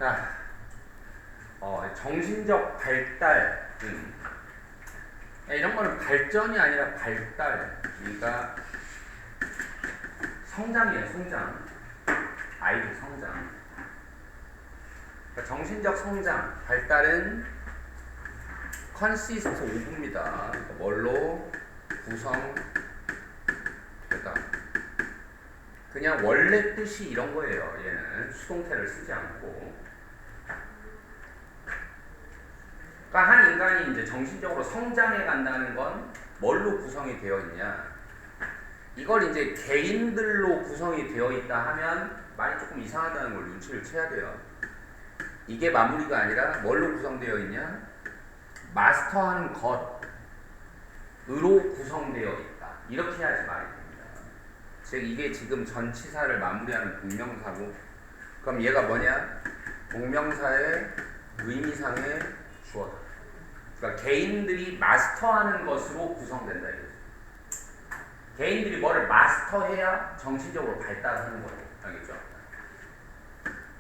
자, 정신적 발달. 이런 거는 발전이 아니라 발달. 그러니까 성장이에요, 성장. 아이들 성장. 그러니까 정신적 성장, 발달은 컨시스트 오브입니다. 그러니까 뭘로 구성되다. 그냥 원래 뜻이 이런 거예요. 얘는 수동태를 쓰지 않고. 그러니까 한 인간이 이제 정신적으로 성장해 간다는 건 뭘로 구성이 되어 있냐? 이걸 이제 개인들로 구성이 되어 있다 하면 말이 조금 이상하다는 걸 눈치를 채야 돼요. 이게 마무리가 아니라 뭘로 구성되어 있냐? 마스터하는 것으로 구성되어 있다. 이렇게 해야지 말이 됩니다. 즉 이게 지금 전치사를 마무리하는 동명사고, 그럼 얘가 뭐냐? 동명사의 의미상의 주어다. 그러니까 개인들이 마스터하는 것으로 구성된다 이거죠. 개인들이 뭐를 마스터해야 정신적으로 발달하는 거예요. 알겠죠?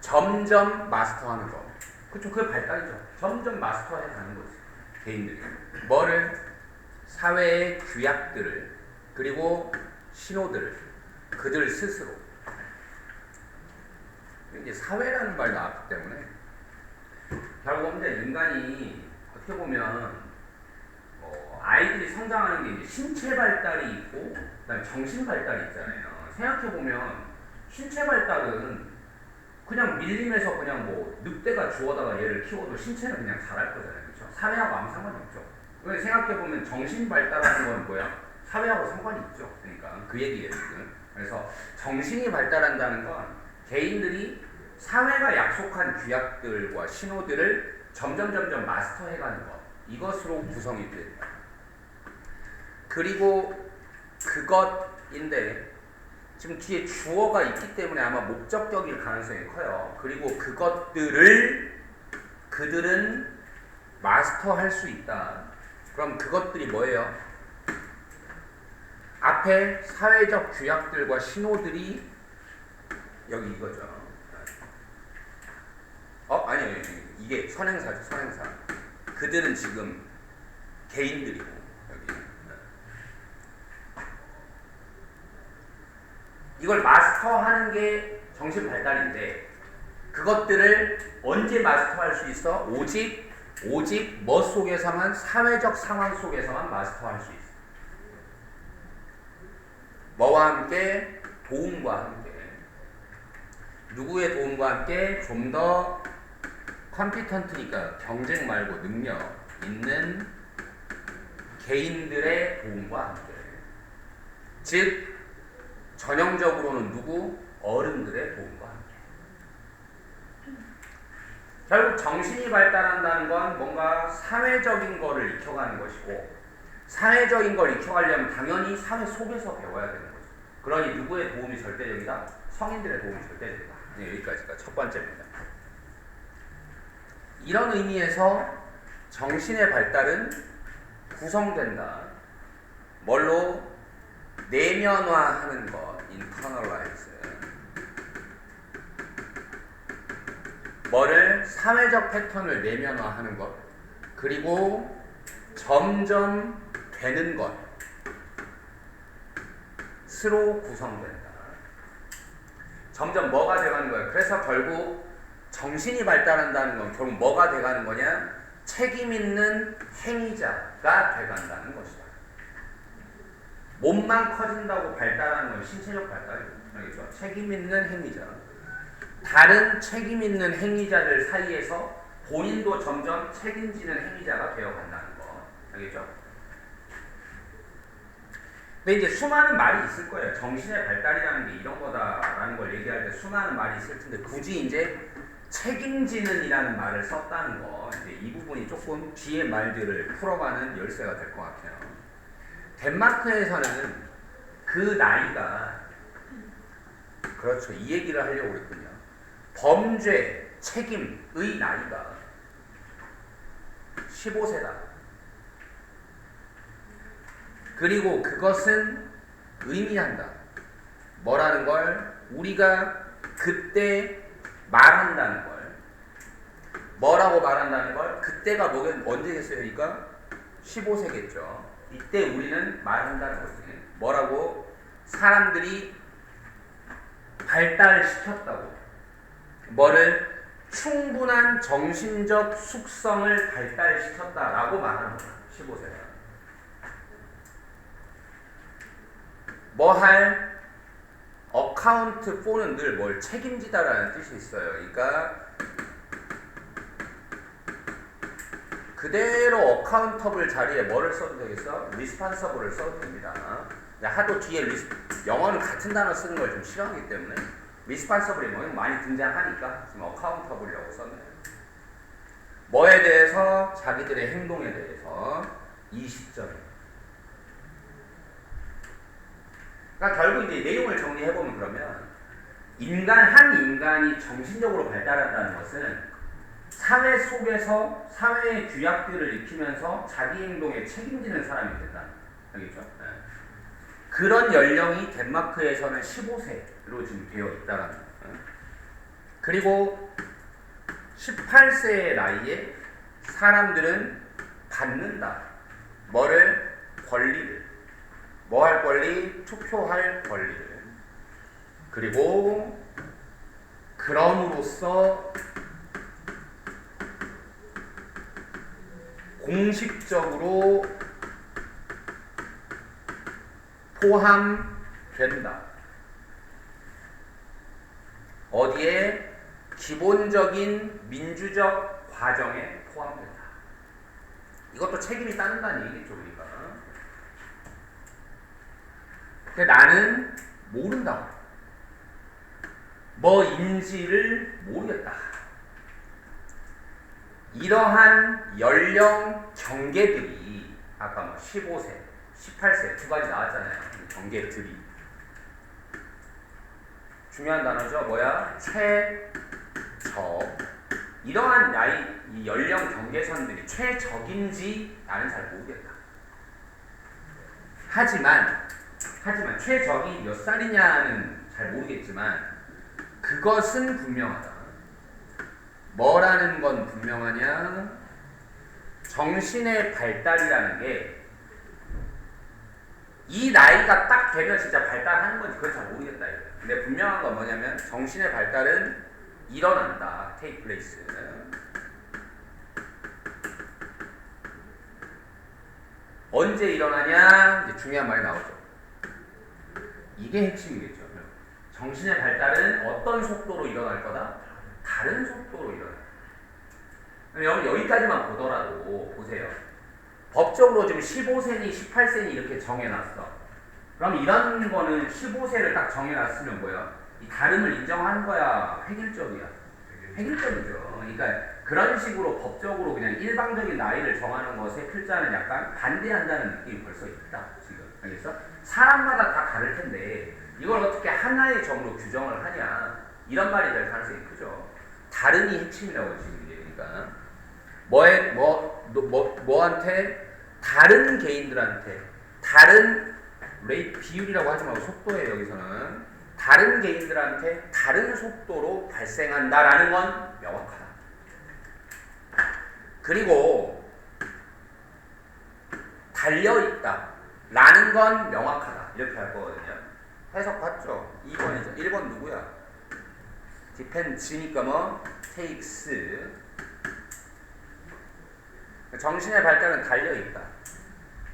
점점 마스터하는 거. 그쵸? 그게 발달이죠. 점점 마스터해 가는 거지. 개인들이. 뭐를? 사회의 규약들을, 그리고 신호들을, 그들 스스로. 이제 사회라는 말 나왔기 때문에 결국 이제 인간이 어떻게 보면 아이들이 성장하는 게 이제 신체 발달이 있고 그다음에 정신 발달이 있잖아요. 생각해 보면 신체 발달은 그냥 밀림에서 그냥 뭐 늑대가 주워다가 얘를 키워도 신체는 그냥 자랄 거잖아요. 그렇죠? 사회하고 아무 상관이 없죠. 근데 생각해 보면 정신 발달하는 건 뭐야? 사회하고 상관이 있죠. 그러니까 그 얘기예요 지금. 그래서 정신이 발달한다는 건 개인들이 사회가 약속한 규약들과 신호들을 점점 마스터해가는 것, 이것으로 구성이 된다. 그리고 그것인데 지금 뒤에 주어가 있기 때문에 아마 목적격일 가능성이 커요. 그리고 그것들을 그들은 마스터할 수 있다. 그럼 그것들이 뭐예요? 앞에 사회적 규약들과 신호들이 여기 이거죠. 아니, 이게 선행사죠, 선행사. 그들은 지금 개인들이고, 여기. 이걸 마스터하는 게 정신 발달인데, 그것들을 언제 마스터할 수 있어? 오직 뭐 속에서만, 사회적 상황 속에서만 마스터할 수 있어. 뭐와 함께? 도움과 함께. 누구의 도움과 함께? 좀 더 컴피턴트니까 경쟁 말고 능력 있는 개인들의 도움과 함께. 즉 전형적으로는 누구? 어른들의 도움과 함께. 결국 정신이 발달한다는 건 뭔가 사회적인 거를 익혀가는 것이고, 사회적인 걸 익혀가려면 당연히 사회 속에서 배워야 되는 거죠. 그러니 누구의 도움이 절대적이다? 성인들의 도움이 절대적이다. 네, 여기까지가 첫 번째입니다. 이런 의미에서 정신의 발달은 구성된다. 뭘로? 내면화하는 것, internalize. 뭐를? 사회적 패턴을 내면화하는 것, 그리고 점점 되는 것으로 구성된다. 점점 뭐가 돼가는 거예요? 그래서 결국 정신이 발달한다는 건 결국 뭐가 돼가는 거냐? 책임 있는 행위자가 돼간다는 것이다. 몸만 커진다고 발달하는 건 신체적 발달이죠. 알겠죠? 책임 있는 행위자. 다른 책임 있는 행위자들 사이에서 본인도 점점 책임지는 행위자가 되어간다는 거. 알겠죠? 근데 이제 수많은 말이 있을 거예요. 정신의 발달이라는 게 이런 거다라는 걸 얘기할 때 수많은 말이 있을 텐데 굳이 이제 책임지는 이라는 말을 썼다는 거, 이제 이 부분이 조금 뒤에 말들을 풀어가는 열쇠가 될 것 같아요. 덴마크에서는 그 나이가, 그렇죠, 이 얘기를 하려고 그랬군요. 범죄, 책임의 나이가 15세다. 그리고 그것은 의미한다. 뭐라는 걸? 우리가 그때 말한다는 걸. 뭐라고 말한다는 걸 그때가 언제겠어요? 그러니까 15세겠죠. 이때 우리는 말한다는 거지. 뭐라고? 사람들이 발달시켰다고. 뭐를? 충분한 정신적 숙성을 발달시켰다라고 말하는 거야. 15세가. 뭐 할? 어카운트 for는 늘 뭘 책임지다라는 뜻이 있어요. 그러니까 그대로 어카운터블 자리에 뭐를 써도 되겠어? 리스판서블을 써도 됩니다. 하도 뒤에 영어는 같은 단어 쓰는 걸 좀 싫어하기 때문에 리스판서블이 뭐 많이 등장하니까 지금 어카운터블이라고 썼네요. 뭐에 대해서? 자기들의 행동에 대해서 이 시점에. 그러니까 결국 이제 내용을 정리해보면 그러면 한 인간이 정신적으로 발달한다는 것은 사회 속에서 사회의 규약들을 익히면서 자기 행동에 책임지는 사람이 된다. 알겠죠? 네. 그런 연령이 덴마크에서는 15세로 지금 되어 있다라는 거예요. 그리고 18세의 나이에 사람들은 받는다. 뭐를? 권리를. 뭐 할 권리? 투표할 권리를. 그리고 그럼으로써 공식적으로 포함된다. 어디에? 기본적인 민주적 과정에 포함된다. 이것도 책임이 따른다는 얘기겠죠, 우리가. 근데 나는 모른다. 뭐인지를 모르겠다. 이러한 연령 경계들이 아까 뭐 15세, 18세 두 가지 나왔잖아요. 경계들이. 중요한 단어죠. 뭐야? 최적. 이러한 나이, 이 연령 경계선들이 최적인지 나는 잘 모르겠다. 하지만 최적이 몇 살이냐는 잘 모르겠지만 그것은 분명하다. 뭐라는 건 분명하냐? 정신의 발달이라는 게 이 나이가 딱 되면 진짜 발달하는 건지 그건 잘 모르겠다. 이거야. 근데 분명한 건 뭐냐면 정신의 발달은 일어난다. take place. 언제 일어나냐? 이제 중요한 말이 나오죠. 이게 핵심이겠죠. 정신의 발달은 어떤 속도로 일어날 거다? 다른 속도로 일어나. 여기까지만 보더라도 보세요. 법적으로 지금 15세니 18세니 이렇게 정해놨어. 그럼 이런 거는 15세를 딱 정해놨으면 뭐야? 이 다름을 인정하는 거야? 획일적이야? 획일적이죠. 그러니까 그런 식으로 법적으로 그냥 일방적인 나이를 정하는 것에 필자는 약간 반대한다는 느낌이 벌써 있다. 지금 알겠어? 사람마다 다 다를 텐데 이걸 어떻게 하나의 점으로 규정을 하냐? 이런 말이 될 가능성이 크죠. 다름이 핵심이라고 지금 얘기니까 뭐한테? 다른 개인들한테 다른 레이트 비율이라고 하지 말고 속도에 여기서는 다른 개인들한테 다른 속도로 발생한다라는 건 명확하다. 그리고 달려있다 라는 건 명확하다. 이렇게 할 거거든요. 해석 봤죠? 2번이죠. 1번 누구야? depend니까 뭐? takes. 정신의 발달은 달려있다.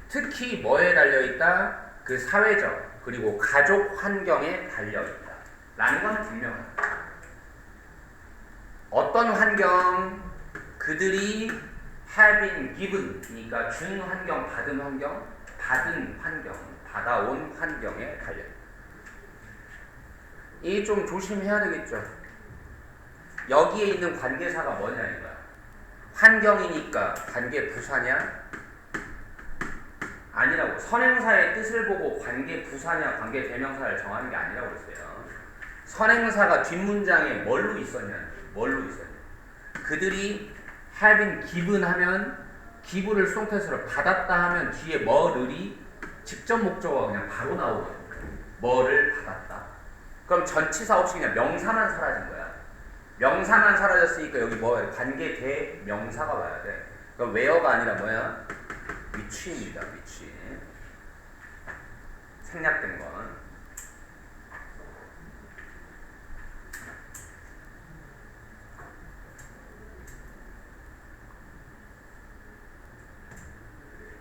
특히 뭐에 달려있다? 그 사회적 그리고 가족 환경에 달려있다 라는 건 분명하다. 어떤 환경? 그들이 have been given 그러니까 준 환경, 받은 환경, 받아온 환경에 달려있다. 이게 좀 조심해야 되겠죠. 여기에 있는 관계사가 뭐냐 이거야. 환경이니까 관계 부사냐? 아니라고. 선행사의 뜻을 보고 관계 부사냐 관계 대명사를 정하는 게 아니라고 했어요. 선행사가 뒷문장에 뭘로 있었냐? 그들이 having given 하면 give를 수동태에서 받았다 하면 뒤에 뭐를이 직접 목적어가 그냥 바로 나오거든요. 뭐를 받았다. 그럼 전치사 없이 그냥 명사만 사라진 거야. 명사만 사라졌으니까 여기 뭐야? 관계 대명사가 와야 돼. 그럼 where가 아니라 뭐야? which입니다. which. 생략된 건.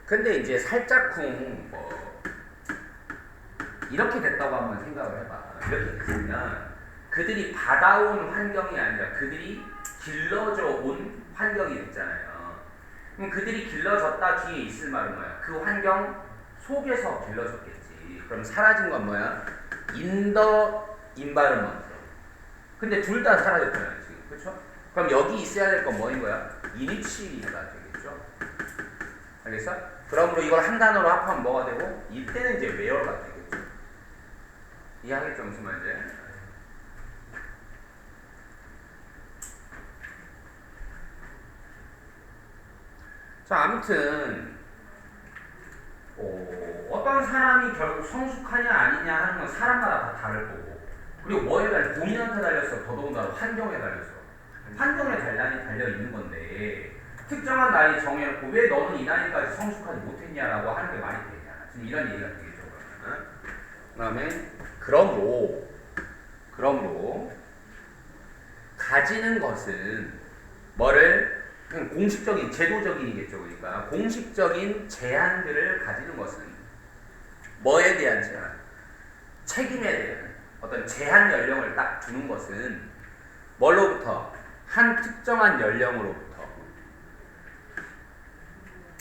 근데 이제 살짝쿵 뭐 이렇게 됐다고 한번 생각을 해봐. 이렇게 됐으면 그들이 받아온 환경이 아니라 그들이 길러져 온 환경이 됐잖아요. 그럼 그들이 길러졌다 뒤에 있을 말은 뭐야? 그 환경 속에서 길러졌겠지. 그럼 사라진 건 뭐야? in the environment. 근데 둘 다 사라졌잖아요 지금. 그렇죠? 그럼 여기 있어야 될 건 뭐인 거야? in이치가 되겠죠. 알겠어? 그러므로 이걸 한 단어로 합하면 뭐가 되고 이때는 이제 where가 되겠죠. 이해하겠죠? 무슨 말인지? 자, 아무튼 어떤 사람이 결국 성숙하냐 아니냐 하는 건 사람마다 다 다를 거고, 그리고 뭐에 달려? 본인한테 달렸어. 더더군다나 환경에 달렸어. 환경에 달려 있는 건데 특정한 나이 정해놓고 왜 너는 이 나이까지 성숙하지 못했냐라고 하는 게 말이 되냐. 지금 이런 얘기가 되겠죠. 그 다음에 그러므로 가지는 것은 뭐를 공식적인 제도적인이겠죠. 그러니까 공식적인 제한들을 가지는 것은 뭐에 대한 제한? 책임에 대한 어떤 제한 연령을 딱 두는 것은 뭘로부터? 한 특정한 연령으로부터.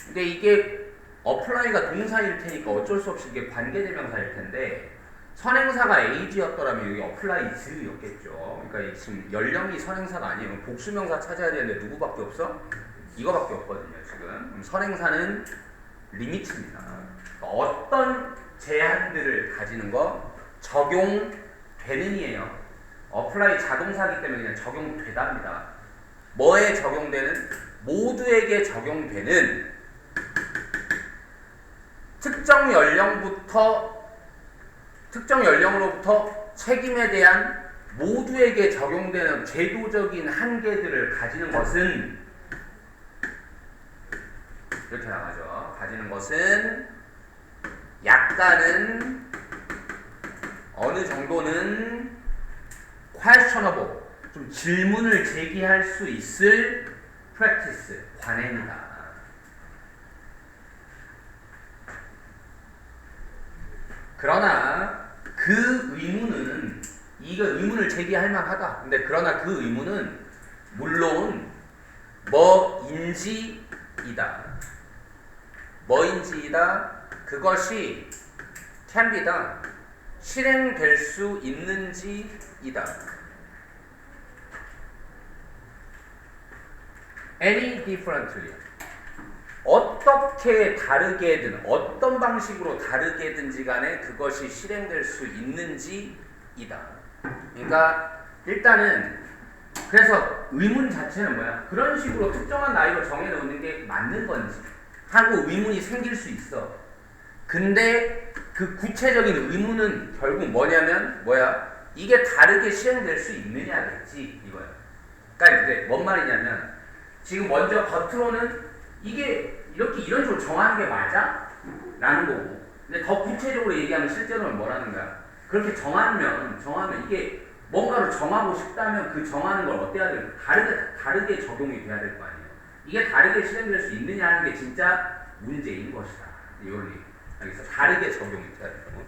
근데 이게 어플라이가 동사일 테니까 어쩔 수 없이 이게 관계대명사일 텐데 선행사가 age였더라면 여기 apply즈였겠죠. 그러니까 지금 연령이 선행사가 아니에요. 복수명사 찾아야 되는데 누구밖에 없어? 이거밖에 없거든요. 지금 그럼 선행사는 리미트입니다. 그러니까 어떤 제한들을 가지는 거 적용되는이에요. apply 자동사기 때문에 그냥 적용되답니다. 뭐에 적용되는? 모두에게 적용되는 특정 연령으로부터 책임에 대한 모두에게 적용되는 제도적인 한계들을 가지는 것은 이렇게 나가죠. 가지는 것은 약간은 어느 정도는 questionable, 좀 질문을 제기할 수 있을 practice, 관행이다. 그러나 그 의문은 이거 의문을 제기할 만하다. 근데 그러나 그 의문은 물론 뭐인지이다. 그것이 can be다. 실행될 수 있는지이다. any differently. 어떻게 다르게든 어떤 방식으로 다르게든지 간에 그것이 실행될 수 있는지이다. 그러니까 일단은 그래서 의문 자체는 뭐야? 그런 식으로 특정한 나이로 정해놓는 게 맞는 건지 하고 의문이 생길 수 있어. 근데 그 구체적인 의문은 결국 뭐냐면 이게 다르게 실행될 수 있느냐겠지 이거야. 그러니까 이제 뭔 말이냐면 지금 먼저 겉으로는 이게 이렇게 이런 식으로 정하는 게 맞아? 라는 거고, 근데 더 구체적으로 얘기하면 실제로는 뭐라는 거야? 그렇게 정하면 이게 뭔가를 정하고 싶다면 그 정하는 걸 어때야 돼? 다르게 적용이 돼야 될 거 아니에요. 이게 다르게 실행될 수 있느냐 하는 게 진짜 문제인 것이다. 이걸 알겠어? 다르게 적용이 돼야 된다고.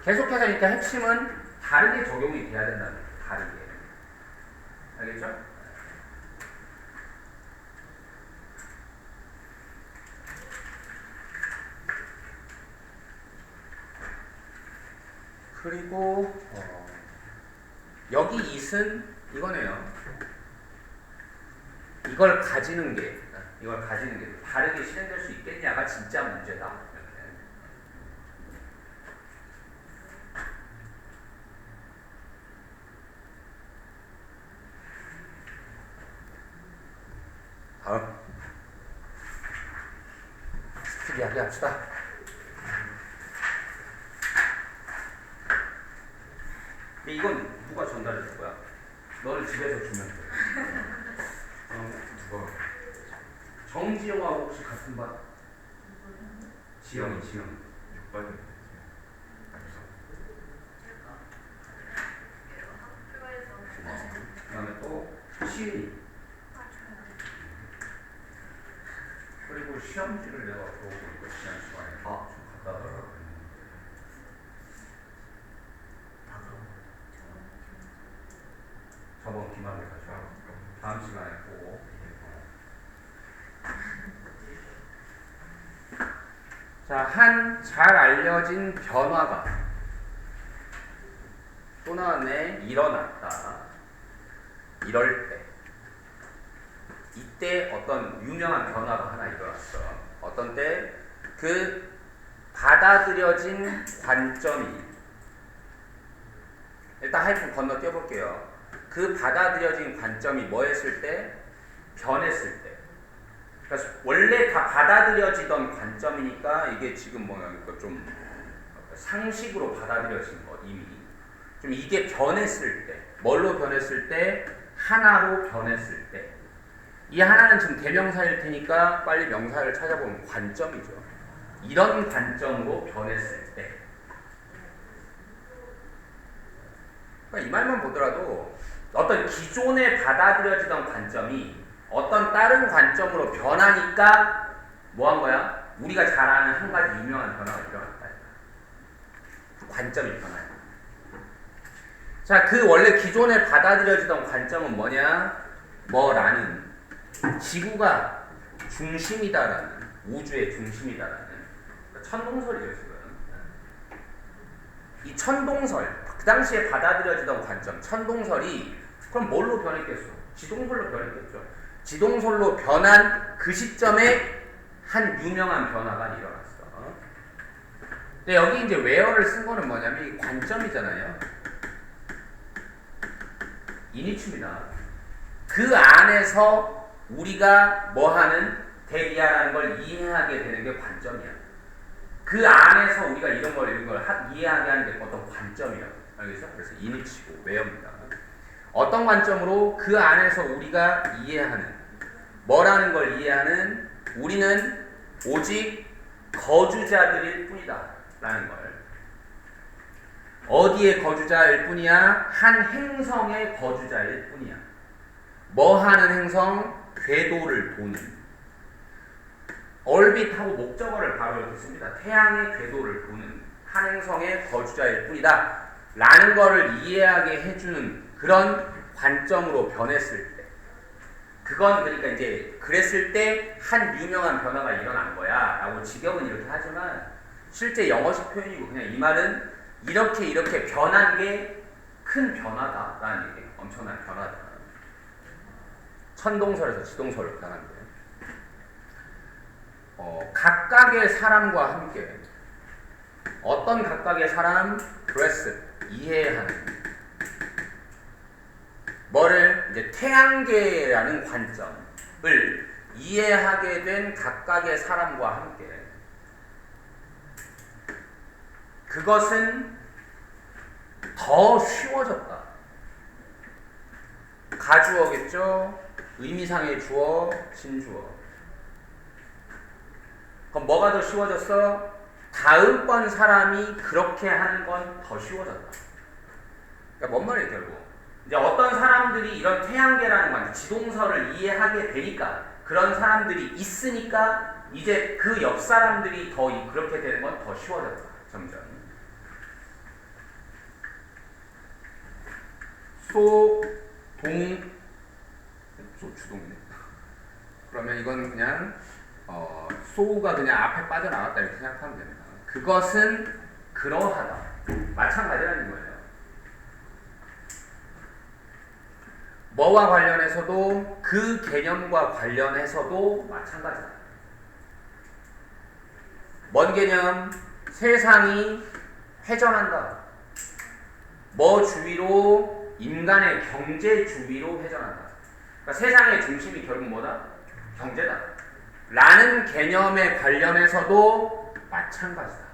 계속해서 그러니까 핵심은 다르게 적용이 돼야 된다는 거예요. 다르게. 알겠죠? 그리고 여기 it은 이거네요. 이걸 가지는 게 다르게 실행될 수 있겠냐가 진짜 문제다. 이렇게. 다음 스피디하게 합시다. 이건 누가 전달해 줄 거야? 너는 집에서 주면 돼. 누가? 정지영하고 혹시 같은 반? 지영이. 6반이 그 다음에 또 시은이. 그리고 시험지를 내가 보고 이거 지난 시간에 좀 갖다 달라고 했는데 저번 기말에 가죠. 다음 시간에 보고. 자, 한 잘 알려진 변화가 또 나왔네. 일어났다. 이럴 때. 이때 어떤 유명한 변화가 하나 일어났어. 어떤 때? 그 받아들여진 관점이, 일단 하이픈 건너뛰어 볼게요. 그 받아들여진 관점이 뭐 했을 때? 변했을 때. 그래서 원래 다 받아들여지던 관점이니까 이게 지금 뭐냐니까 좀 상식으로 받아들여진 거 이미. 좀 이게 변했을 때, 뭘로 변했을 때? 하나로 변했을 때. 이 하나는 지금 대명사일 테니까 빨리 명사를 찾아보면 관점이죠. 이런 관점으로 변했을 때. 그러니까 이 말만 보더라도 어떤 기존에 받아들여지던 관점이 어떤 다른 관점으로 변하니까 뭐 한 거야? 우리가 잘 아는 한 가지 유명한 변화가 일어났다. 그 관점이 변화야. 자, 그 원래 기존에 받아들여지던 관점은 뭐냐? 뭐라는 지구가 중심이다라는, 우주의 중심이다라는 천동설이죠 지금. 이 천동설, 그 당시에 받아들여지던 관점, 천동설이 그럼 뭘로 변했겠어? 지동설로 변했겠죠. 지동설로 변한 그 시점에 한 유명한 변화가 일어났어. 근데 여기 이제 where를 쓴 거는 뭐냐면 이 관점이잖아요. 이니츠입니다. 그 안에서 우리가 뭐하는 대리아라는 걸 이해하게 되는 게 관점이야. 그 안에서 우리가 이런 걸 이해하게 하는 게 어떤 관점이라고. 알겠어? 그래서 이니치고 where입니다. 어떤 관점으로 그 안에서 우리가 이해하는, 뭐라는 걸 이해하는, 우리는 오직 거주자들일 뿐이다 라는 걸. 어디의 거주자일 뿐이야? 한 행성의 거주자일 뿐이야. 뭐 하는 행성? 궤도를 도는. 얼빗하고 목적어를 바로 이렇게 씁니다. 태양의 궤도를 도는 한 행성의 거주자일 뿐이다 라는 거를 이해하게 해주는 그런 관점으로 변했을 때, 그건 그러니까 이제 그랬을 때 한 유명한 변화가 일어난 거야 라고 직역은 이렇게 하지만 실제 영어식 표현이고 그냥 이 말은 이렇게 변한 게 큰 변화다 라는 얘기예요. 엄청난 변화다. 천동설에서 지동설로 변한 거예요. 각각의 사람과 함께 어떤 각각의 사람? grasp, 이해하는 뭐를? 이제 태양계라는 관점을 이해하게 된 각각의 사람과 함께, 그것은 더 쉬워졌다. 가주어겠죠? 의미상의 주어, 진주어. 그럼 뭐가 더 쉬워졌어? 다음번 사람이 그렇게 하는 건 더 쉬워졌다. 그러니까 뭔 말이에요 결국? 이제 어떤 사람들이 이런 태양계라는 관점, 지동설을 이해하게 되니까, 그런 사람들이 있으니까 이제 그 옆 사람들이 더 그렇게 되는 건 더 쉬워졌다. 점점. 주동이네. 그러면 이건 그냥 소가 그냥 앞에 빠져나갔다 이렇게 생각하면 됩니다. 그것은 그러하다. 마찬가지라는 거예요. 뭐와 관련해서도, 그 개념과 관련해서도 마찬가지다. 뭔 개념? 세상이 회전한다. 뭐 주위로? 인간의 경제 주위로 회전한다. 그러니까 세상의 중심이 결국 뭐다? 경제다. 라는 개념에 관련해서도 마찬가지다.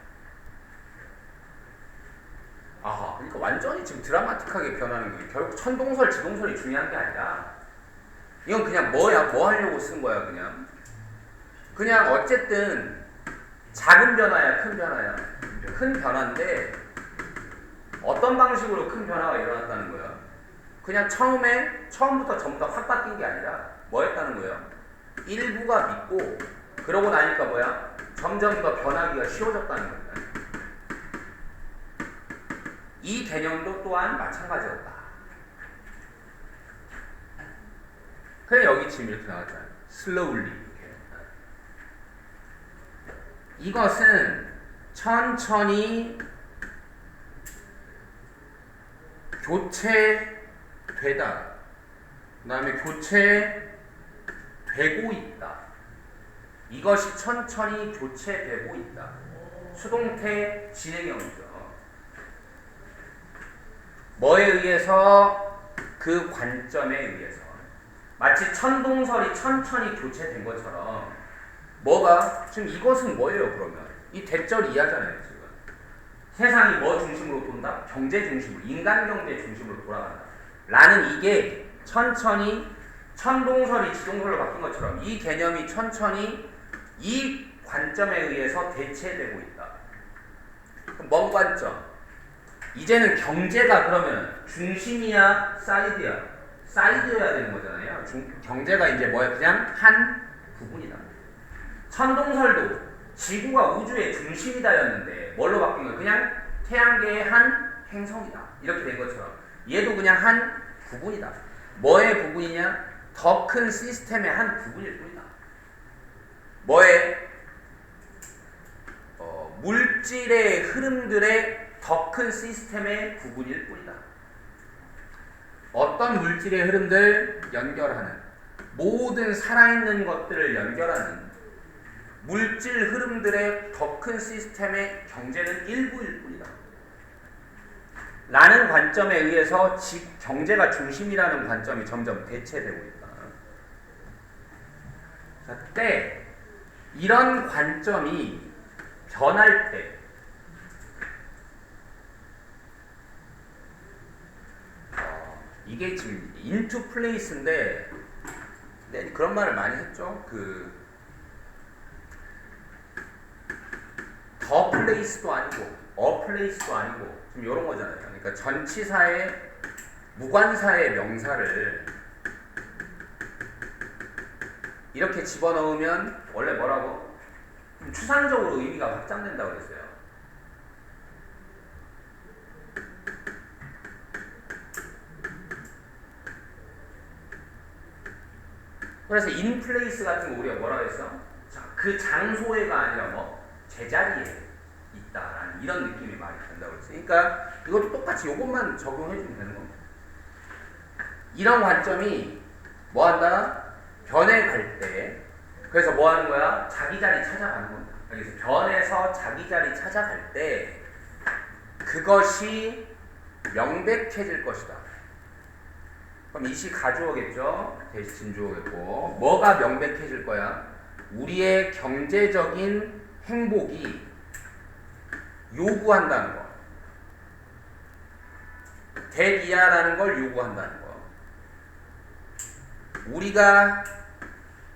아하, 그러니까 완전히 지금 드라마틱하게 변하는 거예요. 결국 천동설, 지동설이 중요한 게 아니라 이건 그냥 뭐야? 뭐 하려고 쓴 거야 그냥? 그냥 어쨌든 작은 변화야, 큰 변화야? 큰 변화인데 어떤 방식으로 큰 변화가 일어났다는 거야? 그냥 처음부터 전부 다 확 바뀐 게 아니라 뭐 했다는 거예요? 일부가 믿고 그러고 나니까 뭐야? 점점 더 변하기가 쉬워졌다는 거야. 이 개념도 또한 마찬가지였다. 그래 여기 지금 이렇게 나왔잖아요. slowly. 이것은 천천히 교체되다. 그 다음에 교체되고 있다. 이것이 천천히 교체되고 있다. 수동태 진행형이죠. 뭐에 의해서? 그 관점에 의해서. 마치 천동설이 천천히 교체된 것처럼 뭐가? 지금 이것은 뭐예요 그러면? 이 대절 이하잖아요 지금. 세상이 뭐 중심으로 돈다? 경제 중심으로, 인간 경제 중심으로 돌아간다. 라는 이게 천천히 천동설이 지동설로 바뀐 것처럼 이 개념이 천천히 이 관점에 의해서 대체되고 있다. 그럼 뭔 관점? 이제는 경제가 그러면 중심이야, 사이드야? 사이드여야 되는 거잖아요. 경제가 이제 뭐야? 그냥 한 부분이다. 천동설도 지구가 우주의 중심이다였는데 뭘로 바뀐 거야? 그냥 태양계의 한 행성이다. 이렇게 된 것처럼 얘도 그냥 한 부분이다. 뭐의 부분이냐? 더 큰 시스템의 한 부분일 뿐이다. 뭐의? 물질의 흐름들의 더 큰 시스템의 부분일 뿐이다. 어떤 물질의 흐름들 연결하는, 모든 살아있는 것들을 연결하는 물질 흐름들의 더 큰 시스템의 경제는 일부일 뿐이다. 라는 관점에 의해서 경제가 중심이라는 관점이 점점 대체되고 있다. 자, 때 이런 관점이 변할 때 이게 지금 into place인데 그런 말을 많이 했죠. 더 플레이스도 아니고 어 플레이스도 아니고 좀 이런 거잖아요. 그러니까 전치사의 무관사의 명사를 이렇게 집어넣으면 원래 뭐라고? 추상적으로 의미가 확장된다고 그랬어요. 그래서 in place 같은 거 우리가 뭐라고 했어? 그 장소에가 아니라 뭐 제자리에 있다라는 이런 느낌이 많이 든다고 그랬어요. 그러니까 이것도 똑같이 이것만 적용해주면 되는 겁니다. 이런 관점이 뭐 한다? 변해갈 때 그래서 뭐 하는 거야? 자기 자리 찾아가는 겁니다. 그래서 변해서 자기 자리 찾아갈 때 그것이 명백해질 것이다. 그럼 이시 가주어겠죠? 대시 진주어겠고 뭐가 명백해질 거야? 우리의 경제적인 행복이 요구한다는 거. 대기하라는 걸 요구한다는 거. 우리가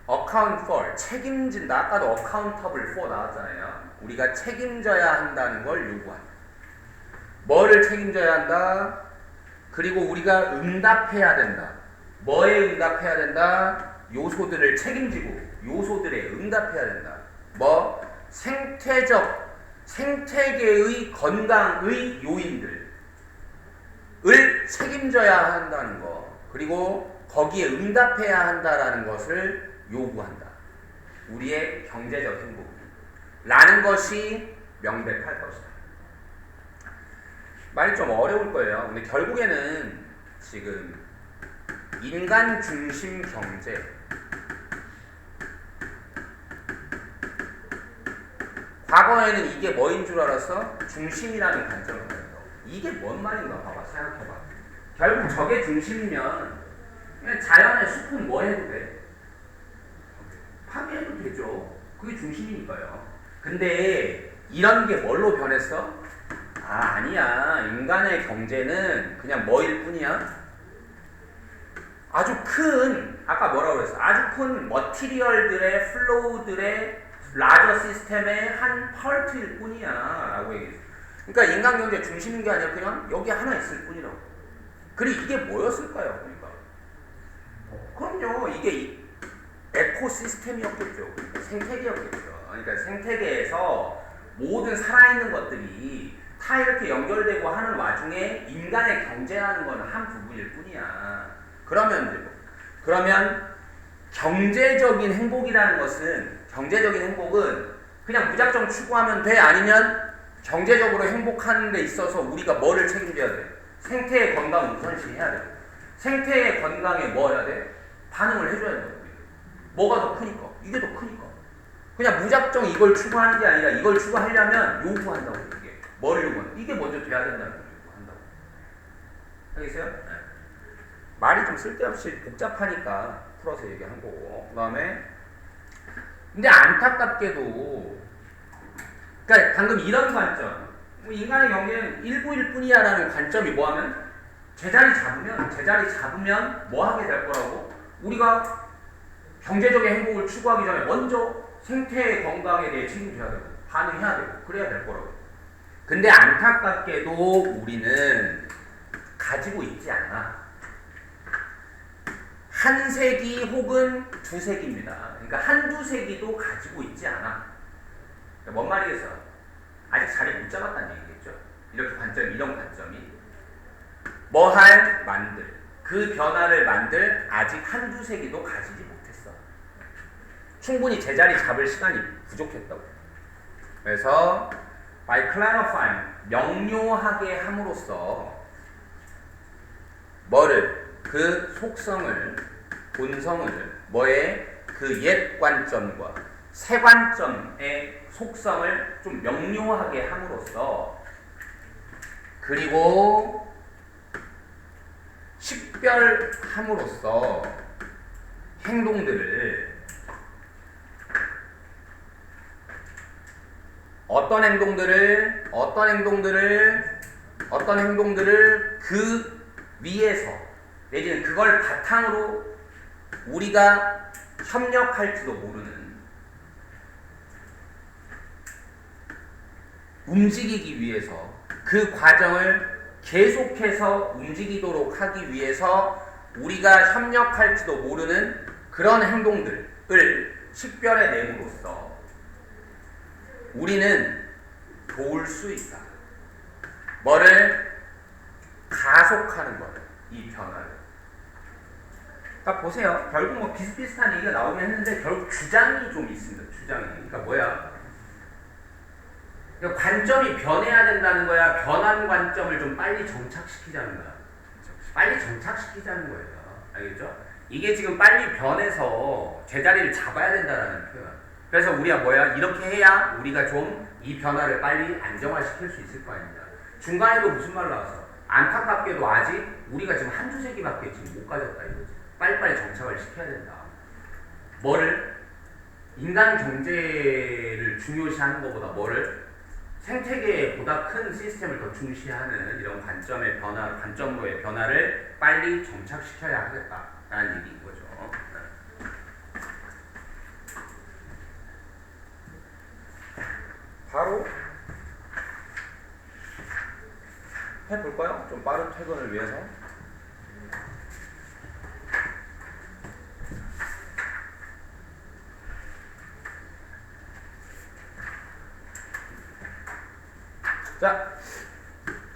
account for, 책임진다. 아까도 accountable for 나왔잖아요. 우리가 책임져야 한다는 걸 요구한다. 뭐를 책임져야 한다? 그리고 우리가 응답해야 된다. 뭐에 응답해야 된다? 요소들을 책임지고 요소들에 응답해야 된다. 뭐? 생태계의 건강의 요인들을 책임져야 한다는 거. 그리고 거기에 응답해야 한다라는 것을 요구한다. 우리의 경제적 행복 라는 것이 명백할 것이다. 말이 좀 어려울 거예요. 근데 결국에는 지금 인간 중심 경제, 과거에는 이게 뭐인 줄 알았어? 중심이라는 관점을 가졌어. 이게 뭔 말인가 봐봐. 생각해봐. 결국 저게 중심이면 그냥 자연의 숲은 뭐 해도 돼? 파괴해도 되죠. 그게 중심이니까요. 근데 이런 게 뭘로 변했어? 아니야. 인간의 경제는 그냥 뭐일 뿐이야? 아주 큰, 아까 뭐라고 그랬어? 아주 큰 머티리얼들의 플로우들의 라저 시스템의 한 파트일 뿐이야 라고 얘기했어. 그러니까 인간 경제 중심인 게 아니라 그냥 여기 하나 있을 뿐이라고. 그리고 이게 뭐였을까요? 그러니까 그럼요, 이게 에코시스템이었겠죠. 그러니까 생태계였겠죠. 그러니까 생태계에서 모든 살아있는 것들이 다 이렇게 연결되고 하는 와중에 인간의 경제라는 거는 한 부분일 뿐이야. 그러면 경제적인 행복이라는 것은, 경제적인 행복은 그냥 무작정 추구하면 돼? 아니면 경제적으로 행복하는 데 있어서 우리가 뭐를 책임져야 돼? 생태의 건강 우선시 해야 돼. 생태의 건강에 뭐 해야 돼? 반응을 해줘야 된다고. 뭐가 더 크니까? 이게 더 크니까. 그냥 무작정 이걸 추구하는 게 아니라 이걸 추구하려면 요구한다고. 이게 뭐를 요구한다? 이게 먼저 돼야 된다는 걸 요구한다고. 알겠어요? 네. 말이 좀 쓸데없이 복잡하니까 풀어서 얘기한 거고. 그 다음에 근데 안타깝게도, 그러니까 방금 이런 관점, 인간의 경제는 일부일 뿐이야 라는 관점이 뭐하면 제자리 잡으면 뭐 하게 될 거라고? 우리가 경제적인 행복을 추구하기 전에 먼저 생태의 건강에 대해 책임져야 되고 반응해야 되고 그래야 될 거라고. 근데 안타깝게도 우리는 가지고 있지 않아. 한 세기 혹은 두 세기입니다. 그러니까 한두 세기도 가지고 있지 않아. 그러니까 뭔 말이겠어? 아직 자리 못 잡았다는 얘기겠죠. 이런 관점이 그 변화를 만들 아직 한두 세기도 가지지 못했어. 충분히 제자리 잡을 시간이 부족했다고. 그래서 by clarifying, 명료하게 함으로써 그 속성을, 본성을, 그 옛 관점과 새 관점의 속성을 좀 명료하게 함으로써, 그리고 식별함으로써 어떤 행동들을 그 위에서 내지는 그걸 바탕으로 우리가 협력할지도 모르는, 움직이기 위해서 그 과정을 계속해서 움직이도록 하기 위해서 우리가 협력할지도 모르는 그런 행동들을 식별해냄으로써 우리는 도울 수 있다. 뭐를? 가속하는 거예요. 이 변화를. 그러니까 보세요. 결국 뭐 비슷비슷한 얘기가 나오긴 했는데 결국 주장이 좀 있습니다. 주장이. 그러니까 뭐야? 관점이 변해야 된다는 거야? 변한 관점을 좀 빨리 정착시키자는 거야? 빨리 정착시키자는 거예요. 알겠죠? 이게 지금 빨리 변해서 제자리를 잡아야 된다는 표현. 그래서 우리가 뭐야? 이렇게 해야 우리가 좀 이 변화를 빨리 안정화시킬 수 있을 거 아닙니까? 중간에도 무슨 말 나왔어? 안타깝게도 아직 우리가 지금 한두 세기밖에 지금 못 가졌다 이거지. 빨리빨리 정착을 시켜야 된다. 뭐를? 인간 경제를 중요시하는 것보다 뭐를? 생태계의 보다 큰 시스템을 더 중시하는 이런 관점으로의 변화를 빨리 정착시켜야 하겠다라는 얘기인 거죠. 바로 해볼까요? 좀 빠른 퇴근을 위해서. 자,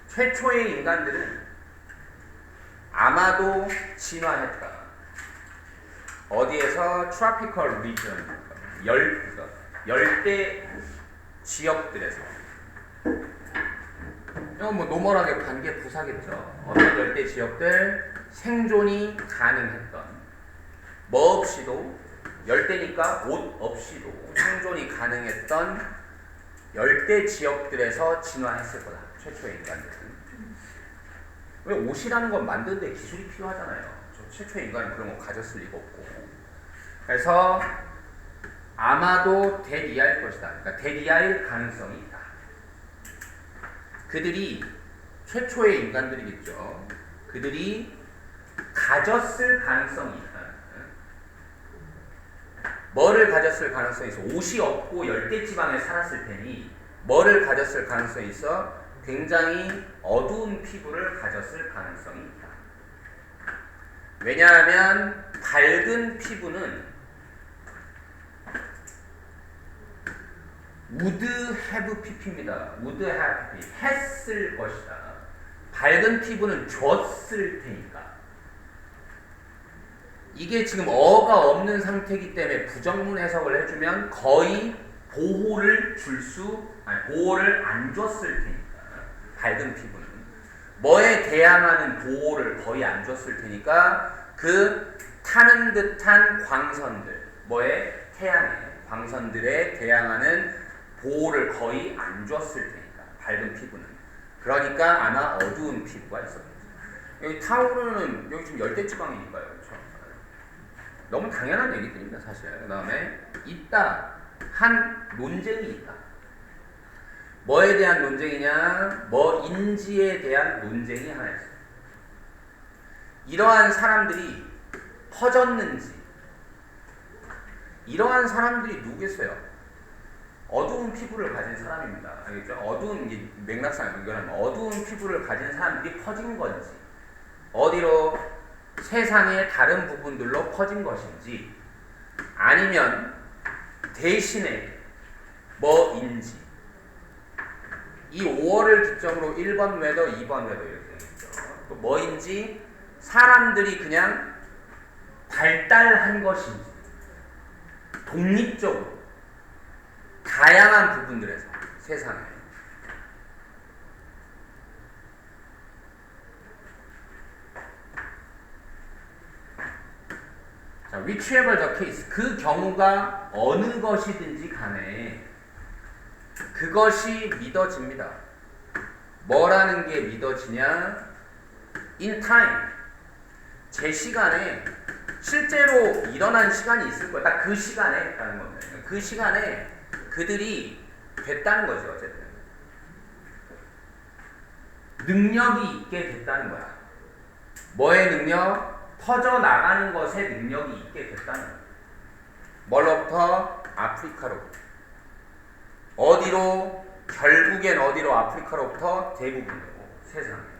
최초의 인간들은 아마도 진화했다. 어디에서? tropical region, 열대 지역들에서. 이건 뭐 노멀하게 관계 부사겠죠. 어떤 열대 지역들 생존이 가능했던, 뭐 없이도, 열대니까 옷 없이도 생존이 가능했던 열대 지역들에서 진화했을 거다. 최초의 인간들은. 왜 옷이라는 건 만드는데 기술이 필요하잖아요. 최초의 인간은 그런 거 가졌을 리가 없고. 그래서 아마도 대리아일 것이다. 그러니까 대리아일 가능성이 있다. 그들이 최초의 인간들이겠죠. 그들이 가졌을 가능성이 있다. 뭐를 가졌을 가능성이 있어? 옷이 없고 열대지방에 살았을 테니 뭐를 가졌을 가능성이 있어? 굉장히 어두운 피부를 가졌을 가능성이 있다. 왜냐하면 밝은 피부는 would have pp입니다. would have pp. 했을 것이다. 밝은 피부는 줬을 테니까. 이게 지금 어가 없는 상태이기 때문에 부정문 해석을 해주면 거의 보호를 보호를 안 줬을 테니까. 밝은 피부는 뭐에 대항하는 보호를 거의 안 줬을 테니까 그 타는 듯한 광선들, 뭐에 태양의 광선들에 대항하는 보호를 거의 안 줬을 테니까. 밝은 피부는. 그러니까 아마 어두운 피부가 있었겠죠. 여기 타우르는 여기 지금 열대지방이니까요. 그렇죠? 너무 당연한 얘기들입니다, 사실. 그 다음에 있다. 한 논쟁이 있다. 뭐에 대한 논쟁이냐? 뭐인지에 대한 논쟁이 하나 있어요. 이러한 사람들이 퍼졌는지, 이러한 사람들이 누구겠어요? 어두운 피부를 가진 사람입니다. 알겠죠? 어두운, 맥락상 연결하면 어두운 피부를 가진 사람들이 퍼진 건지, 어디로 세상의 다른 부분들로 퍼진 것인지, 아니면 대신에 뭐인지. 이 5월을 기점으로 1번 웨더, 2번 웨더 이렇게 되겠죠. 또 뭐인지, 사람들이 그냥 발달한 것인지, 독립적으로 다양한 부분들에서 세상에 자, whichever the case, 그 경우가 어느 것이든지 간에 그것이 믿어집니다. 뭐라는 게 믿어지냐? in time, 제 시간에 실제로 일어난 시간이 있을 거예요. 딱 그 시간에 했다는 겁니다. 그 시간에 그들이 됐다는 거죠. 어쨌든 능력이 있게 됐다는 거야. 뭐의 능력? 퍼져나가는 것의 능력이 있게 됐다는 거야. 뭘로부터? 아프리카로부터. 어디로? 결국엔 어디로? 아프리카로부터 대부분으로 세상에.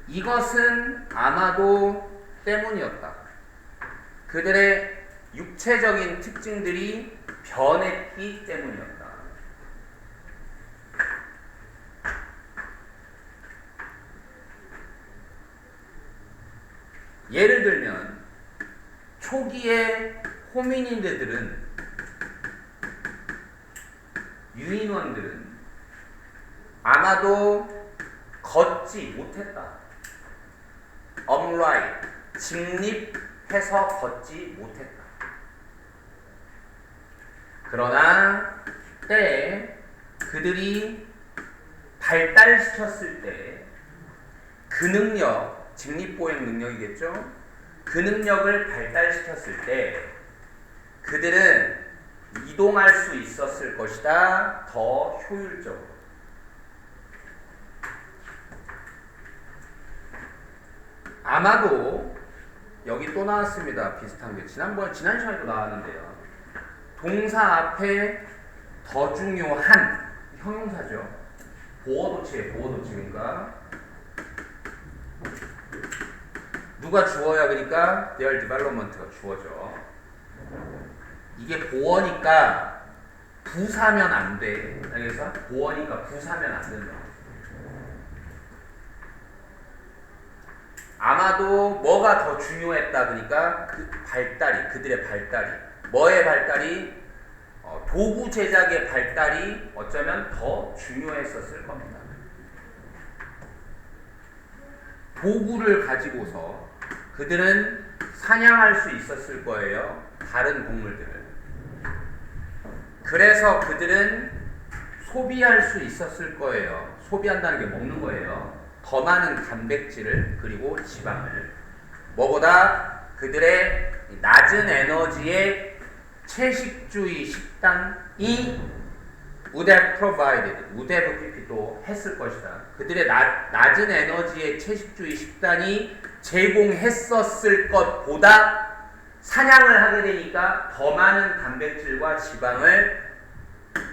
이것은 아마도 때문이었다. 그들의 육체적인 특징들이 변했기 때문이었다. 예를 들면 초기의 호미니드들은, 유인원들은 아마도 걷지 못했다. upright, 직립해서 걷지 못했다. 그러나 때에 그들이 발달시켰을 때 그 능력, 직립보행 능력이겠죠? 그 능력을 발달시켰을 때 그들은 이동할 수 있었을 것이다. 더 효율적으로. 아마도 여기 또 나왔습니다. 비슷한 게 지난 시간에도 나왔는데요. 동사 앞에 더 중요한 형용사죠. 보어도체, 그러니까 누가 주어야? 그러니까 their development가 주어져. 이게 보어니까 부사면 안 돼. 알겠어? 보어니까 부사면 안 된다. 아마도 뭐가 더 중요했다. 그러니까 그 발달이, 그들의 발달이, 뭐의 발달이? 도구 제작의 발달이 어쩌면 더 중요했었을 겁니다. 도구를 가지고서 그들은 사냥할 수 있었을 거예요. 다른 동물들을. 그래서 그들은 소비할 수 있었을 거예요. 소비한다는 게 먹는 거예요. 더 많은 단백질을, 그리고 지방을. 뭐보다? 그들의 낮은 에너지의 채식주의 식단이 would have provided, would have PP도 했을 것이다. 그들의 낮은 에너지의 채식주의 식단이 제공했었을 것보다 사냥을 하게 되니까 더 많은 단백질과 지방을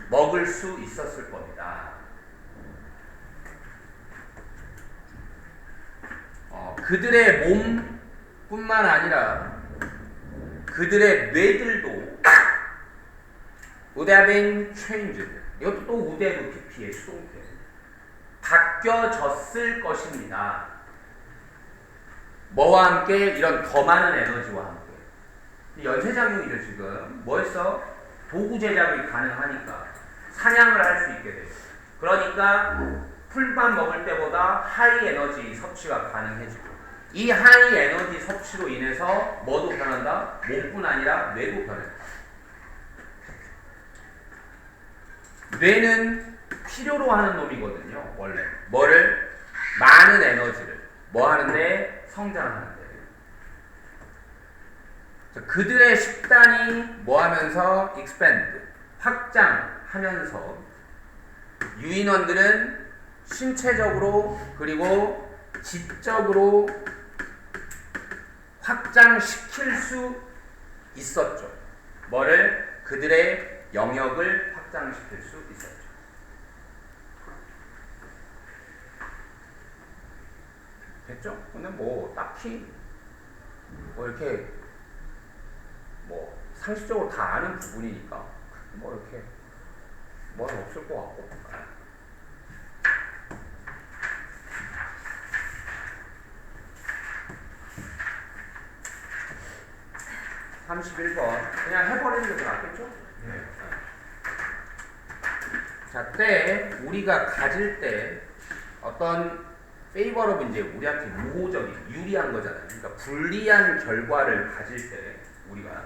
먹을 수 있었을 겁니다. 그들의 몸뿐만 아니라 그들의 뇌들도 would have been changed. 이것도 또 would have PP의 수동태. 바뀌어졌을 것입니다. 뭐와 함께? 이런 더 많은 에너지와 함께. 연쇄작용이죠 지금. 뭐했어? 도구 제작이 가능하니까 사냥을 할 수 있게 돼요. 그러니까 풀만 먹을 때보다 하이 에너지 섭취가 가능해지고 이 하이 에너지 섭취로 인해서 뭐도 변한다? 몸뿐 아니라 뇌도 변한다. 뇌는 필요로 하는 놈이거든요. 원래 뭐를? 많은 에너지를 뭐 하는데? 성장하는데. 그들의 식단이 뭐 하면서? expand, 확장하면서 유인원들은 신체적으로 그리고 지적으로 확장시킬 수 있었죠. 뭐를? 그들의 영역을 확장시킬 수 있었죠. 됐죠? 근데 뭐 딱히 뭐 이렇게 뭐 상식적으로 다 아는 부분이니까 뭐 이렇게 뭐는 없을 것 같고. 31번 그냥 해버리는 게 더 낫겠죠? 네. 자, 때 우리가 가질 때 어떤 페이버러브 이제 우리한테 우호적인 유리한 거잖아요. 그러니까 불리한 결과를 가질 때 우리가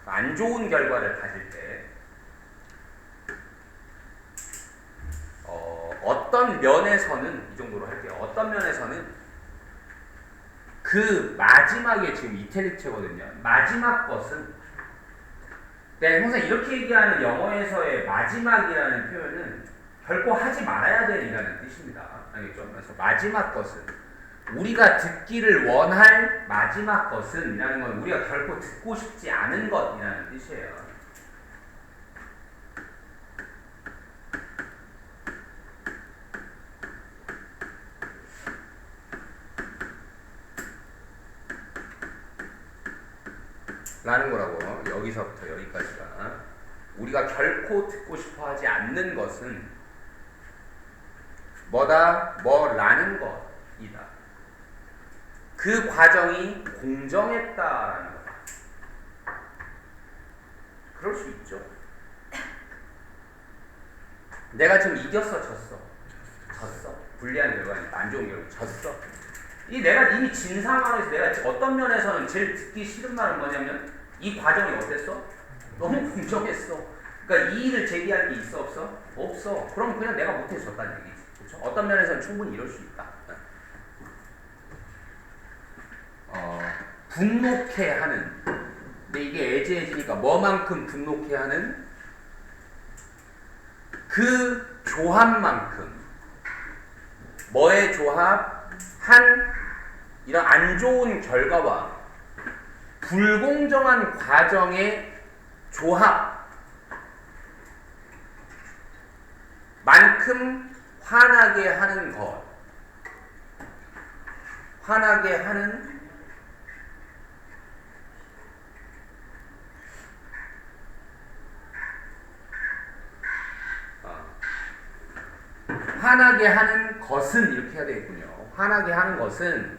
안 좋은 결과를 가질 때 어떤 면에서는 이 정도로 할게요. 어떤 면에서는 그 마지막에 지금 이탈릭체거든요. 마지막 것은 내가 항상 이렇게 얘기하는 영어에서의 마지막이라는 표현은 결코 하지 말아야 되리라는 뜻입니다. 알겠죠? 그래서 마지막 것은 우리가 듣기를 원할 마지막 것은 이라는 건 우리가 결코 듣고 싶지 않은 것이라는 뜻이에요. 라는 거라고. 여기서부터 여기까지가 우리가 결코 듣고 싶어 하지 않는 것은 뭐다? 뭐라는 것이다. 그 과정이 공정했다라는 거다. 그럴 수 있죠. 내가 지금 이겼어, 졌어? 졌어. 불리한 결과니까 안 좋은 결과 졌어. 내가 이미 진 상황에서 내가 어떤 면에서는 제일 듣기 싫은 말은 뭐냐면 이 과정이 어땠어? 너무 공정했어. 그러니까 이의를 제기할 게 있어 없어? 없어. 그럼 그냥 내가 못해서 졌다는 얘기지. 그렇죠? 어떤 면에서는 충분히 이럴 수 있다. 분노케 하는. 근데 이게 애지애지니까 뭐만큼 분노케 하는? 그 조합만큼. 뭐의 조합? 이런 안 좋은 결과와 불공정한 과정의 조합 만큼 화나게 하는 것. 화나게 하는 화나게 하는 것은 이렇게 해야 되겠군요. 화나게 하는 것은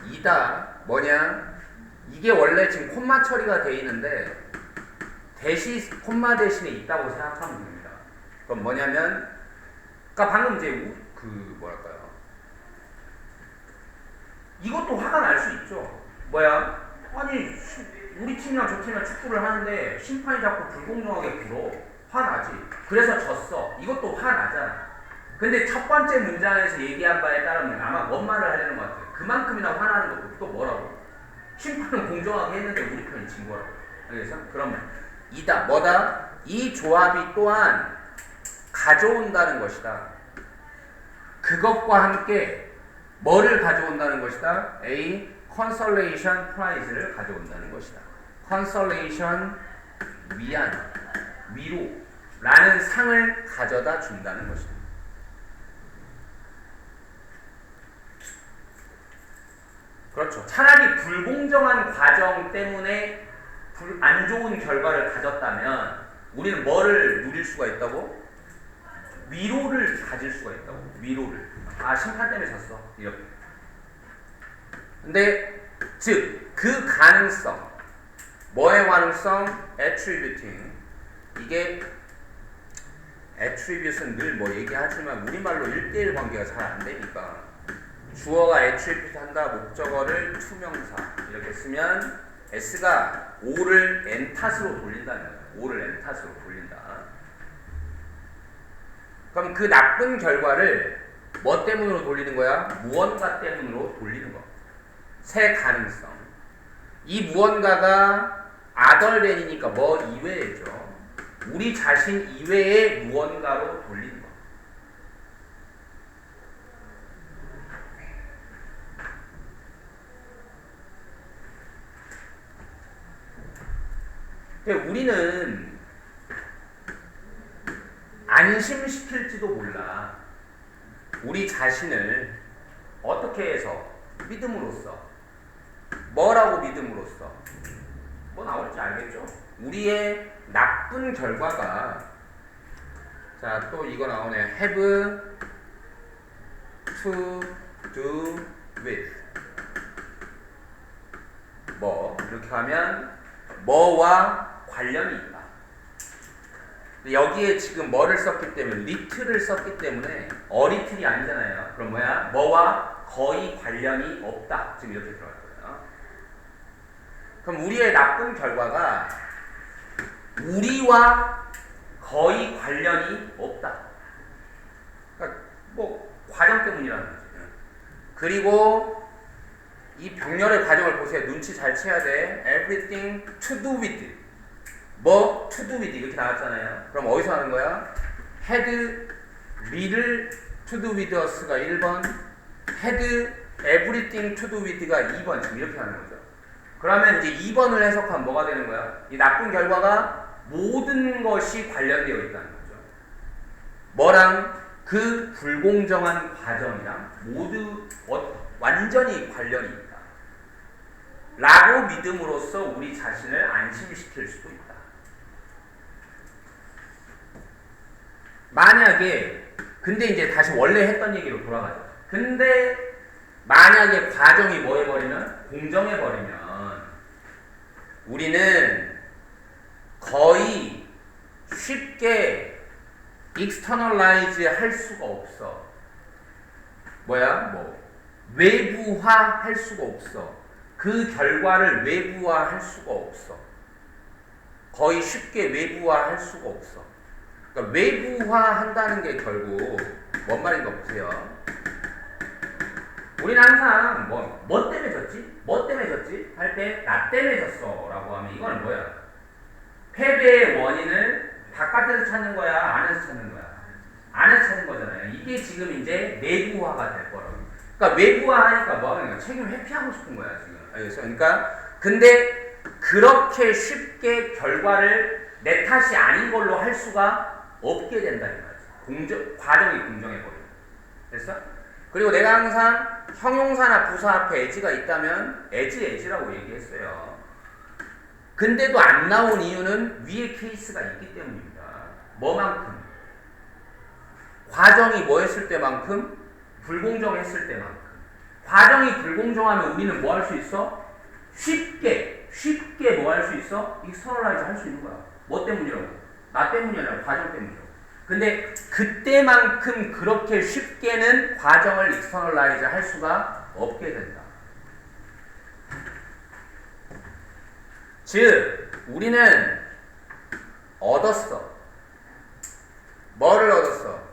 이다. 뭐냐? 이게 원래 지금 콤마 처리가 돼 있는데 콤마 대신에 있다고 생각하면 됩니다. 그럼 뭐냐면 그러니까 방금 이제 뭐랄까요? 이것도 화가 날 수 있죠. 뭐야? 아니 우리 팀이랑 저 팀이랑 축구를 하는데 심판이 자꾸 불공정하게 불어. 화나지. 그래서 졌어. 이것도 화나잖아. 근데 첫 번째 문장에서 얘기한 바에 따르면 아마 뭔 말을 하려는 것 같아요. 그만큼이나 화나는 것도 또 뭐라고? 심판은 공정하게 했는데 우리 편이 진 거라고. 알겠어? 그러면 이다 뭐다? 이 조합이 또한 가져온다는 것이다. 그것과 함께 뭐를 가져온다는 것이다? A. consolation prize를 가져온다는 것이다. consolation 위안, 위로라는 상을 가져다 준다는 것이다. 그렇죠. 차라리 불공정한 과정 때문에 안 좋은 결과를 가졌다면 우리는 뭐를 누릴 수가 있다고? 위로를 가질 수가 있다고. 위로를. 아, 심판 때문에 졌어. 이렇게. 근데 즉 그 가능성, 뭐의 가능성? attributing. 이게 attribute은 늘 뭐 얘기하지만 우리말로 1대1 관계가 잘 안 되니까 주어가 attribute 한다, 목적어를 투명사 이렇게 쓰면 S가 O를 N탓으로 돌린다는 거야. O를 N탓으로 돌린다. 그럼 그 나쁜 결과를 뭐 때문으로 돌리는 거야? 무언가 때문으로 돌리는 거. 새 가능성. 이 무언가가 other than이니까 뭐 이외에죠. 우리 자신 이외의 무언가로 돌리는 거. 우리는 안심시킬지도 몰라. 우리 자신을 어떻게 해서 믿음으로써 뭐라고 믿음으로써 뭐 나올지 알겠죠? 우리의 나쁜 결과가 자 또 이거 나오네. have to do with 뭐 이렇게 하면 뭐와 관련이 있다. 여기에 지금 뭐를 썼기 때문에 little을 썼기 때문에 어리틀이 아니잖아요. 그럼 뭐야? 뭐와 거의 관련이 없다. 지금 이렇게 들어갈 거예요. 그럼 우리의 나쁜 결과가 우리와 거의 관련이 없다. 그러니까 뭐 과정 때문이라는 거지. 그리고 이 병렬의 과정을 보세요. 눈치 잘 채야 돼. Everything to do with. 뭐 to do with 이렇게 나왔잖아요. 그럼 어디서 하는 거야? had will to do with us가 1번, had everything to do with가 2번 지금 이렇게 하는 거죠. 그러면 이제 2번을 해석하면 뭐가 되는 거야? 이 나쁜 결과가 모든 것이 관련되어 있다는 거죠. 뭐랑? 그 불공정한 과정이랑 모두 완전히 관련이 있다. 라고 믿음으로써 우리 자신을 안심시킬 수도 있다. 만약에 근데 이제 다시 원래 했던 얘기로 돌아가죠. 근데 만약에 과정이 뭐 해버리면? 공정해버리면 우리는 거의 쉽게 externalize 할 수가 없어. 뭐야? 뭐 외부화 할 수가 없어. 그 결과를 외부화 할 수가 없어. 거의 쉽게 외부화 할 수가 없어. 그러니까 외부화 한다는 게 결국 뭔 말인가 보세요. 우리는 항상 뭐 때문에 졌지? 뭐 때문에 졌지? 할 때 나 때문에 졌어 라고 하면 이건 뭐야? 패배의 원인을 바깥에서 찾는 거야? 안에서 찾는 거야? 안에서 찾는 거잖아요. 이게 지금 이제 내부화가 될 거라고. 그러니까 외부화하니까 뭐 하는 거야? 책임을 회피하고 싶은 거야 지금. 알겠어? 그러니까 근데 그렇게 쉽게 결과를 내 탓이 아닌 걸로 할 수가 없게 된다 이 말이지. 과정이 공정해버려. 됐어? 그리고 내가 항상 형용사나 부사 앞에 as가 있다면 as라고 얘기했어요. 근데도 안 나온 이유는 위에 케이스가 있기 때문입니다. 뭐만큼? 과정이 뭐 했을 때만큼? 불공정했을 때만큼. 과정이 불공정하면 우리는 뭐 할 수 있어? 쉽게 뭐 할 수 있어? externalize 할 수 있는 거야. 뭐 때문이라고? 나 때문이 아니라 과정 때문이라고. 근데 그때만큼 그렇게 쉽게는 과정을 externalize 할 수가 없게 된다. 즉 우리는 얻었어. 뭐를 얻었어?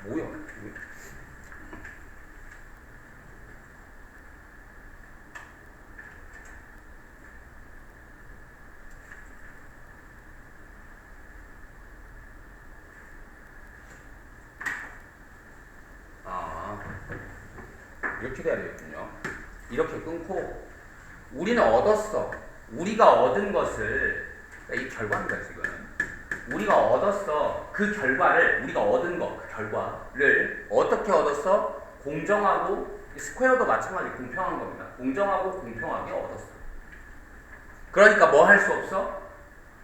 뭐야? 이렇게 돼야 되겠군요. 이렇게 끊고 우리는 얻었어. 우리가 얻은 것을 이 결과입니다 지금. 우리가 얻었어. 그 결과를 우리가 얻은 거, 그 결과를 어떻게 얻었어? 공정하고 스퀘어도 마찬가지 공평한 겁니다. 공정하고 공평하게 얻었어. 그러니까 뭐 할 수 없어?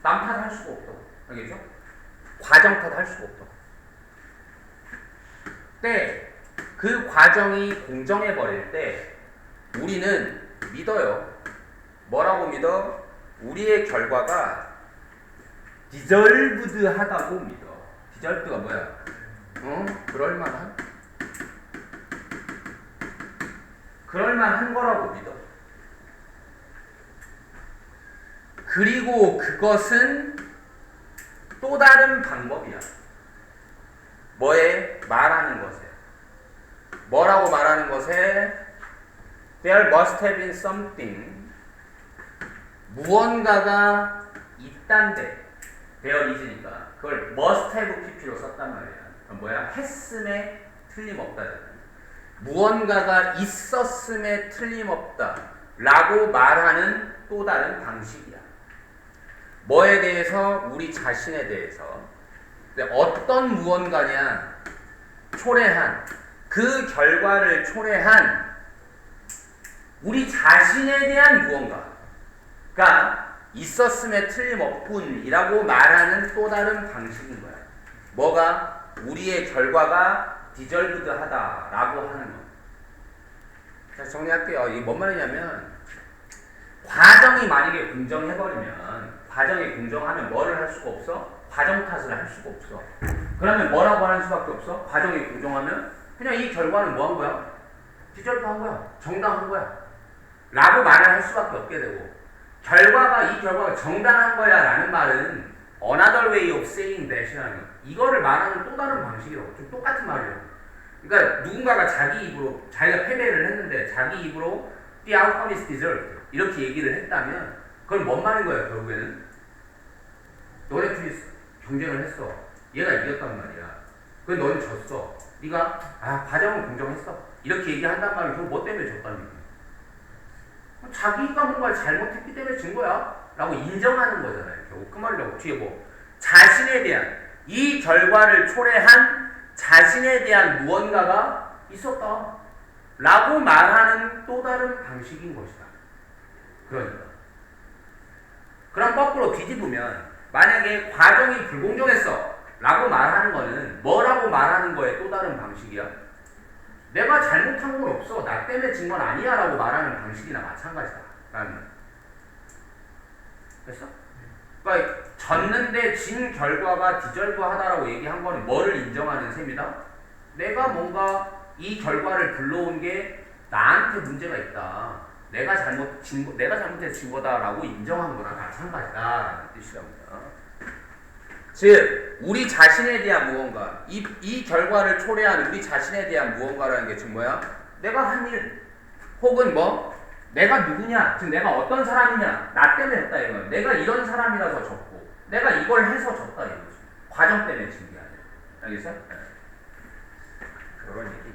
남 탓할 수가 없어. 알겠죠? 과정 탓할 수가 없어. 그 과정이 공정해 버릴 때 우리는 믿어요. 뭐라고 믿어? 우리의 결과가 디절브드하다고 믿어. 디절브드가 뭐야? 그럴만한? 그럴만한 거라고 믿어. 그리고 그것은 또 다른 방법이야. 뭐에? 말하는 것에. 뭐라고 말하는 것에? There must have been something. 무언가가 있단데. there is니까. 그걸 must have pp로 썼단 말이야. 뭐야? 했음에 틀림없다잖아. 무언가가 있었음에 틀림없다. 라고 말하는 또 다른 방식이야. 뭐에 대해서? 우리 자신에 대해서. 근데 어떤 무언가냐? 초래한. 그 결과를 초래한 우리 자신에 대한 무언가가 있었음에 틀림없군이라고 말하는 또 다른 방식인 거야. 뭐가? 우리의 결과가 디절브드하다라고 하는 거. 자, 정리할게요. 이게 뭔 말이냐면 과정이 만약에 공정해버리면 과정이 공정하면 뭐를 할 수가 없어? 과정 탓을 할 수가 없어. 그러면 뭐라고 하는 수밖에 없어? 과정이 공정하면 그냥 이 결과는 뭐 한 거야? 디절브한 거야. 정당한 거야. 라고 말을 할 수밖에 없게 되고 이 결과가 정당한 거야 라는 말은 another way of saying that이라는 거. 이거를 말하는 또 다른 방식이라고. 좀 똑같은 말이에요. 그러니까 누군가가 자기 입으로 자기가 패배를 했는데 자기 입으로 the outcome is deserved 이렇게 얘기를 했다면 그건 뭔 말인 거예요 결국에는? 너네 둘이 경쟁을 했어. 얘가 이겼단 말이야. 그래 너는 졌어. 네가 과정은 공정했어. 이렇게 얘기한단 말은 그거 뭐 때문에 졌다는 얘기야? 자기가 뭔가 잘못했기 때문에 진 거야 라고 인정하는 거잖아요. 결국 그 말이라고. 뒤에 뭐 자신에 대한 이 결과를 초래한 자신에 대한 무언가가 있었다 라고 말하는 또 다른 방식인 것이다. 그러니까 그럼 거꾸로 뒤집으면 만약에 과정이 불공정했어 라고 말하는 거는 뭐라고 말하는 거에 또 다른 방식이야? 내가 잘못한 건 없어. 나 때문에 진 건 아니야 라고 말하는 방식이나 마찬가지다. 라는 됐어? 그러니까 졌는데 진 결과가 디절브하다라고 얘기한 거는 뭐를 인정하는 셈이다? 내가 뭔가 이 결과를 불러온 게 나한테 문제가 있다. 내가 잘못해서 진 거다라고 인정한 거나 마찬가지다라는 뜻이랍니다. 즉 우리 자신에 대한 무언가 이 결과를 초래한 우리 자신에 대한 무언가라는 게 지금 뭐야? 내가 한 일 혹은 뭐 내가 누구냐 즉 내가 어떤 사람이냐 나 때문에 했다 이거야. 내가 이런 사람이라서 졌고 내가 이걸 해서 졌다 이거지. 과정 때문에 진 게 아니야. 알겠어? 그런 얘기.